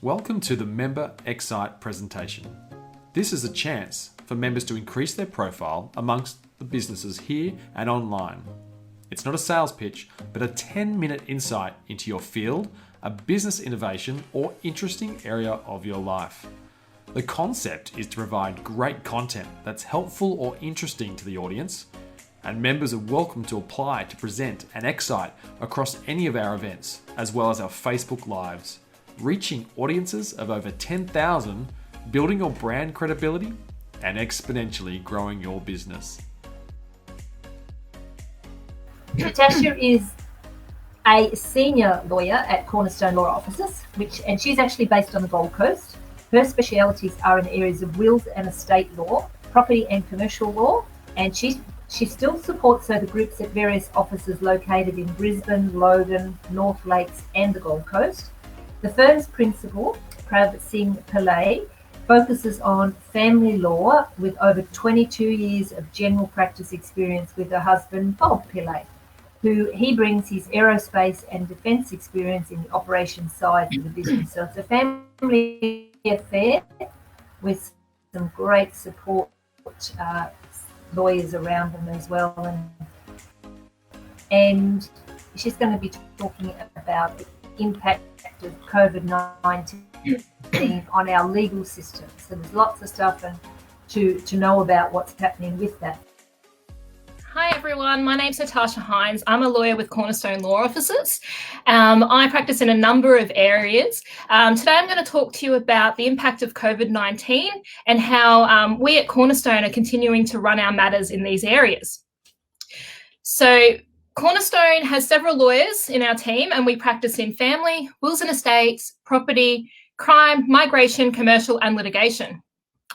Welcome to the Member Excite presentation. This is a chance for members to increase their profile amongst the businesses here and online. It's not a sales pitch, but a 10-minute insight into your field, a business innovation, or interesting area of your life. The concept is to provide great content that's helpful or interesting to the audience, and members are welcome to apply to present and excite across any of our events, as well as our Facebook Lives, reaching audiences of over 10,000, building your brand credibility, and exponentially growing your business. Natasha is a senior lawyer at Cornerstone Law Offices, and she's actually based on the Gold Coast. Her specialities are in areas of wills and estate law, property and commercial law, and she still supports the groups at various offices located in Brisbane, Logan, North Lakes and the Gold Coast. The firm's principal, Prav Singh Pillay, focuses on family law with over 22 years of general practice experience with her husband, Bob Pillay, who he brings his aerospace and defence experience in the operations side of the business. So it's a family affair with some great support lawyers around them as well. And she's going to be talking about the impact of COVID-19 on our legal system. So there's lots of stuff to know about what's happening with that. Hi everyone, my name's Natasha Hines. I'm a lawyer with Cornerstone Law Offices. I practice in a number of areas. Today I'm going to talk to you about the impact of COVID-19 and how we at Cornerstone are continuing to run our matters in these areas. So Cornerstone has several lawyers in our team, and we practice in family, wills and estates, property, crime, migration, commercial and litigation.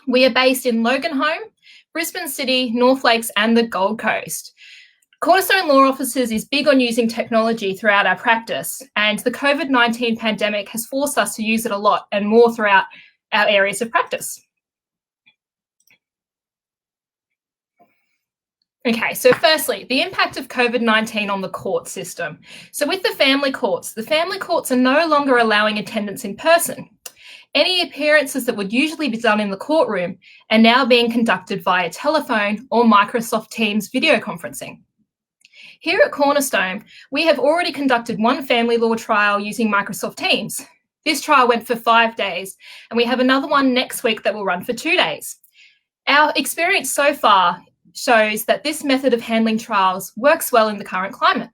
We are based in Loganholme, Brisbane City, North Lakes and the Gold Coast. Cornerstone Law Offices is big on using technology throughout our practice, and the COVID-19 pandemic has forced us to use it a lot and more throughout our areas of practice. Okay, so firstly, the impact of COVID-19 on the court system. So with the family courts are no longer allowing attendance in person. Any appearances that would usually be done in the courtroom are now being conducted via telephone or Microsoft Teams video conferencing. Here at Cornerstone, we have already conducted one family law trial using Microsoft Teams. This trial went for 5 days, and we have another one next week that will run for 2 days. Our experience so far shows that this method of handling trials works well in the current climate.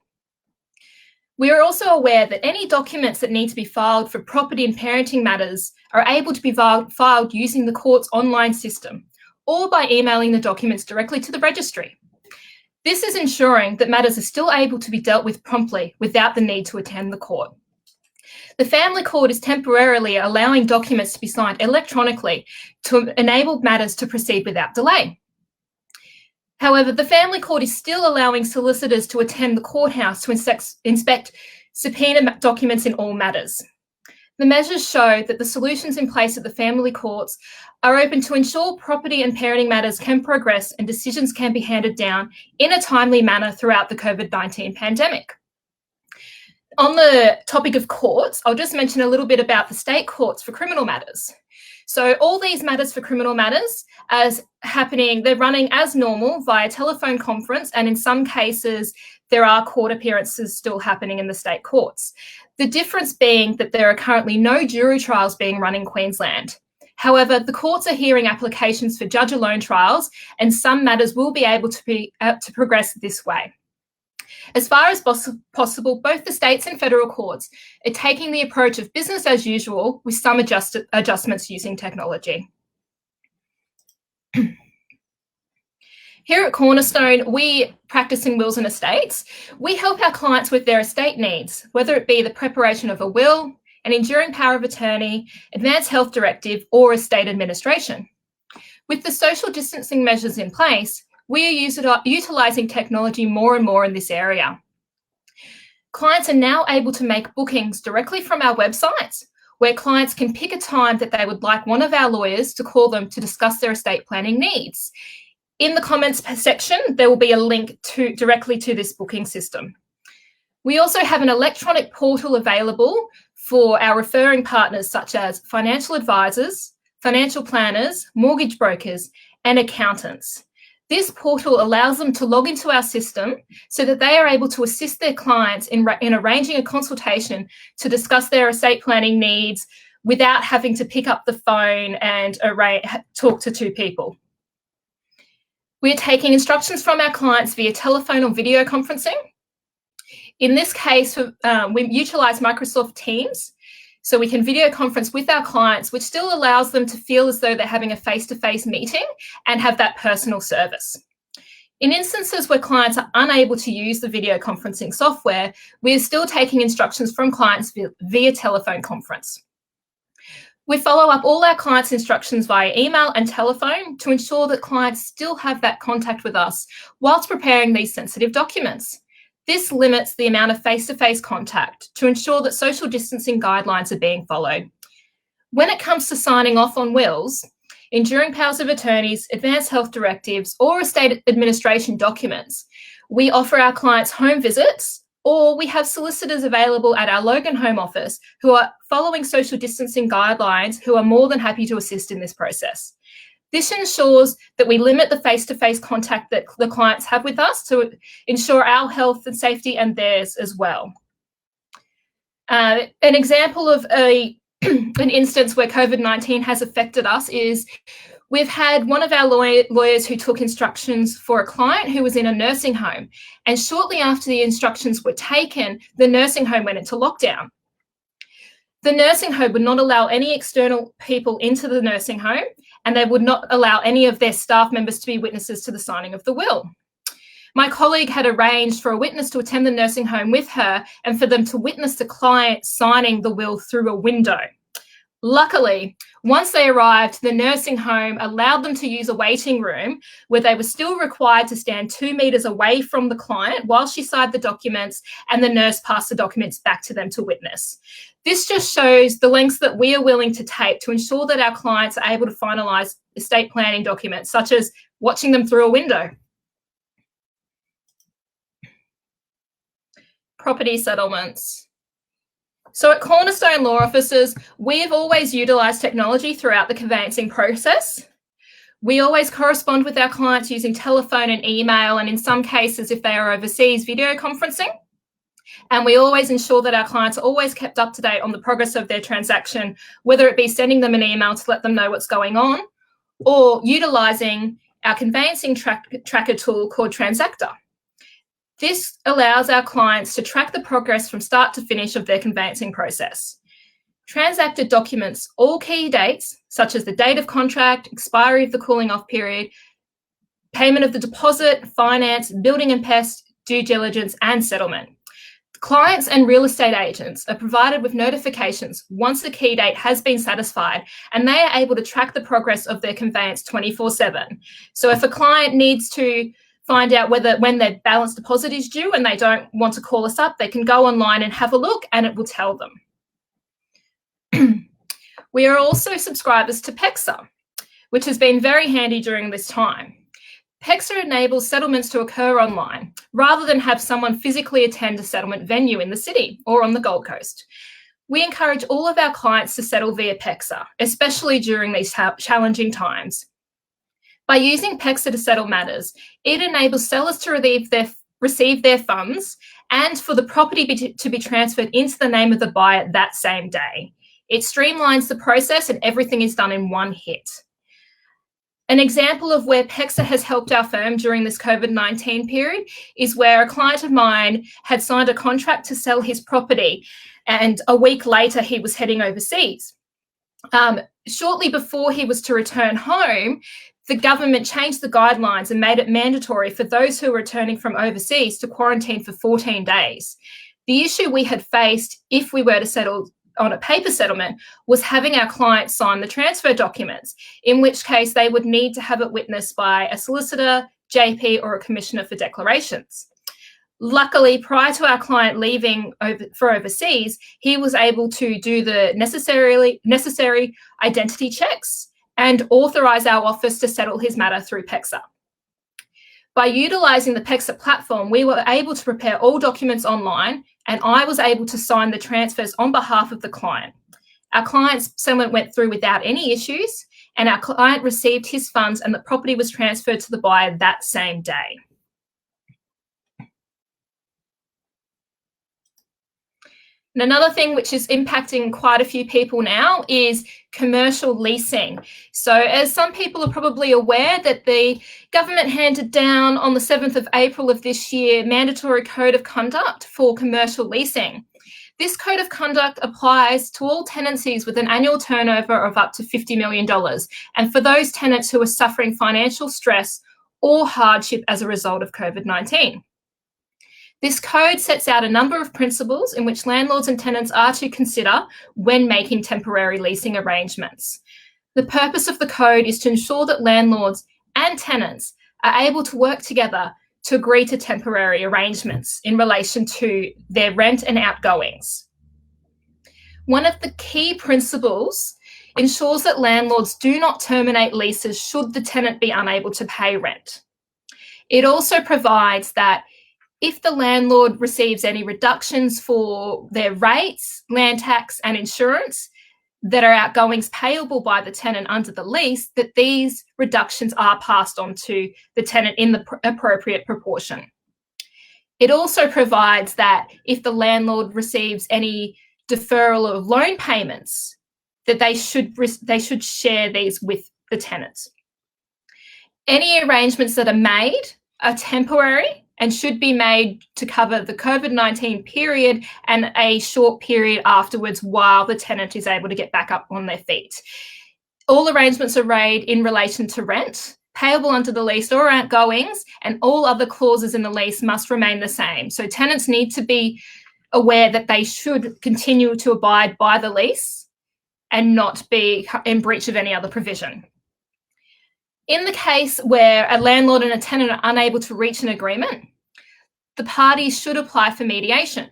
We are also aware that any documents that need to be filed for property and parenting matters are able to be filed using the court's online system or by emailing the documents directly to the registry. This is ensuring that matters are still able to be dealt with promptly without the need to attend the court. The family court is temporarily allowing documents to be signed electronically to enable matters to proceed without delay. However, the family court is still allowing solicitors to attend the courthouse to inspect subpoena documents in all matters. The measures show that the solutions in place at the family courts are open to ensure property and parenting matters can progress and decisions can be handed down in a timely manner throughout the COVID-19 pandemic. On the topic of courts, I'll just mention a little bit about the state courts for criminal matters. So all these matters for criminal matters they're running as normal via telephone conference, and in some cases there are court appearances still happening in the state courts. The difference being that there are currently no jury trials being run in Queensland. However, the courts are hearing applications for judge-alone trials, and some matters will be able to progress this way. As far as possible, both the states and federal courts are taking the approach of business as usual with some adjustments using technology. Here at Cornerstone, we practice in wills and estates. We help our clients with their estate needs, whether it be the preparation of a will, an enduring power of attorney, advanced health directive, or estate administration. With the social distancing measures in place, we are utilising technology more and more in this area. Clients are now able to make bookings directly from our websites, where clients can pick a time that they would like one of our lawyers to call them to discuss their estate planning needs. In the comments section, there will be a link directly to this booking system. We also have an electronic portal available for our referring partners such as financial advisors, financial planners, mortgage brokers, and accountants. This portal allows them to log into our system so that they are able to assist their clients in arranging a consultation to discuss their estate planning needs without having to pick up the phone and talk to two people. We are taking instructions from our clients via telephone or video conferencing. In this case, we utilise Microsoft Teams, so we can video conference with our clients, which still allows them to feel as though they're having a face-to-face meeting and have that personal service. In instances where clients are unable to use the video conferencing software, we are still taking instructions from clients via telephone conference. We follow up all our clients' instructions via email and telephone to ensure that clients still have that contact with us whilst preparing these sensitive documents. This limits the amount of face-to-face contact to ensure that social distancing guidelines are being followed. When it comes to signing off on wills, enduring powers of attorneys, advanced health directives, or estate administration documents, we offer our clients home visits, or we have solicitors available at our Logan home office who are following social distancing guidelines who are more than happy to assist in this process. This ensures that we limit the face-to-face contact that the clients have with us to ensure our health and safety and theirs as well. An example of an instance where COVID-19 has affected us is we've had one of our lawyers who took instructions for a client who was in a nursing home, and shortly after the instructions were taken, the nursing home went into lockdown. The nursing home would not allow any external people into the nursing home, and they would not allow any of their staff members to be witnesses to the signing of the will. My colleague had arranged for a witness to attend the nursing home with her and for them to witness the client signing the will through a window. Luckily, once they arrived, the nursing home allowed them to use a waiting room where they were still required to stand 2 meters away from the client while she signed the documents and the nurse passed the documents back to them to witness. This just shows the lengths that we are willing to take to ensure that our clients are able to finalise estate planning documents, such as watching them through a window. Property settlements. So at Cornerstone Law Offices, we have always utilised technology throughout the conveyancing process. We always correspond with our clients using telephone and email, and in some cases, if they are overseas, video conferencing. And we always ensure that our clients are always kept up to date on the progress of their transaction, whether it be sending them an email to let them know what's going on, or utilising our conveyancing tracker tool called Transactor. This allows our clients to track the progress from start to finish of their conveyancing process. Transactor documents all key dates, such as the date of contract, expiry of the cooling off period, payment of the deposit, finance, building and pest, due diligence, and settlement. Clients and real estate agents are provided with notifications once the key date has been satisfied, and they are able to track the progress of their conveyance 24/7. So if a client needs to find out when their balance deposit is due and they don't want to call us up, they can go online and have a look and it will tell them. We are also subscribers to PEXA, which has been very handy during this time. PEXA enables settlements to occur online rather than have someone physically attend a settlement venue in the city or on the Gold Coast. We encourage all of our clients to settle via PEXA, especially during these challenging times. By using PEXA to settle matters, it enables sellers to receive their funds and for the property to be transferred into the name of the buyer that same day. It streamlines the process and everything is done in one hit. An example of where PEXA has helped our firm during this COVID-19 period is where a client of mine had signed a contract to sell his property, and a week later he was heading overseas. Shortly before he was to return home, the government changed the guidelines and made it mandatory for those who were returning from overseas to quarantine for 14 days. The issue we had faced if we were to settle on a paper settlement was having our clients sign the transfer documents, in which case they would need to have it witnessed by a solicitor, JP, or a commissioner for declarations. Luckily, prior to our client leaving for overseas, he was able to do the necessary identity checks and authorise our office to settle his matter through PEXA. By utilising the PEXA platform, we were able to prepare all documents online and I was able to sign the transfers on behalf of the client. Our client's settlement went through without any issues, and our client received his funds and the property was transferred to the buyer that same day. And another thing which is impacting quite a few people now is commercial leasing. So as some people are probably aware that the government handed down on the 7th of April of this year mandatory code of conduct for commercial leasing. This code of conduct applies to all tenancies with an annual turnover of up to $50 million, and for those tenants who are suffering financial stress or hardship as a result of COVID-19. This code sets out a number of principles in which landlords and tenants are to consider when making temporary leasing arrangements. The purpose of the code is to ensure that landlords and tenants are able to work together to agree to temporary arrangements in relation to their rent and outgoings. One of the key principles ensures that landlords do not terminate leases should the tenant be unable to pay rent. It also provides that if the landlord receives any reductions for their rates, land tax and insurance that are outgoings payable by the tenant under the lease, that these reductions are passed on to the tenant in the appropriate proportion. It also provides that if the landlord receives any deferral of loan payments, that they should share these with the tenants. Any arrangements that are made are temporary and should be made to cover the COVID-19 period and a short period afterwards while the tenant is able to get back up on their feet. All arrangements are made in relation to rent, payable under the lease or outgoings, and all other clauses in the lease must remain the same. So tenants need to be aware that they should continue to abide by the lease and not be in breach of any other provision. In the case where a landlord and a tenant are unable to reach an agreement, the parties should apply for mediation.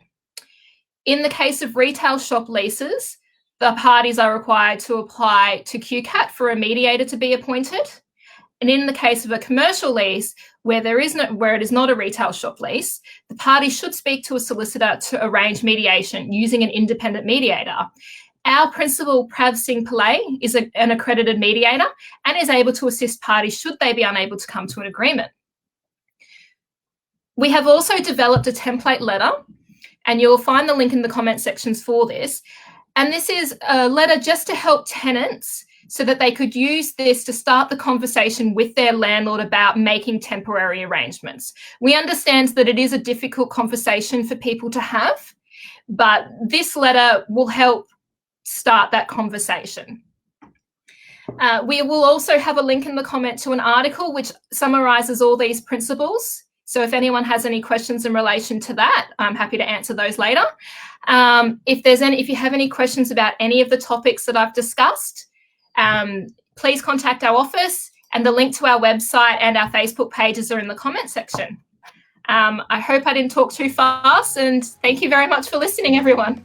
In the case of retail shop leases, the parties are required to apply to QCAT for a mediator to be appointed. And in the case of a commercial lease, where it is not a retail shop lease, the parties should speak to a solicitor to arrange mediation using an independent mediator. Our principal, Prav Singh Pillay, is an accredited mediator and is able to assist parties should they be unable to come to an agreement. We have also developed a template letter, and you'll find the link in the comment sections for this. And this is a letter just to help tenants so that they could use this to start the conversation with their landlord about making temporary arrangements. We understand that it is a difficult conversation for people to have, but this letter will help start that conversation. We will also have a link in the comment to an article which summarises all these principles. So if anyone has any questions in relation to that, I'm happy to answer those later. If you have any questions about any of the topics that I've discussed, please contact our office, and the link to our website and our Facebook pages are in the comment section. I hope I didn't talk too fast, and thank you very much for listening, everyone.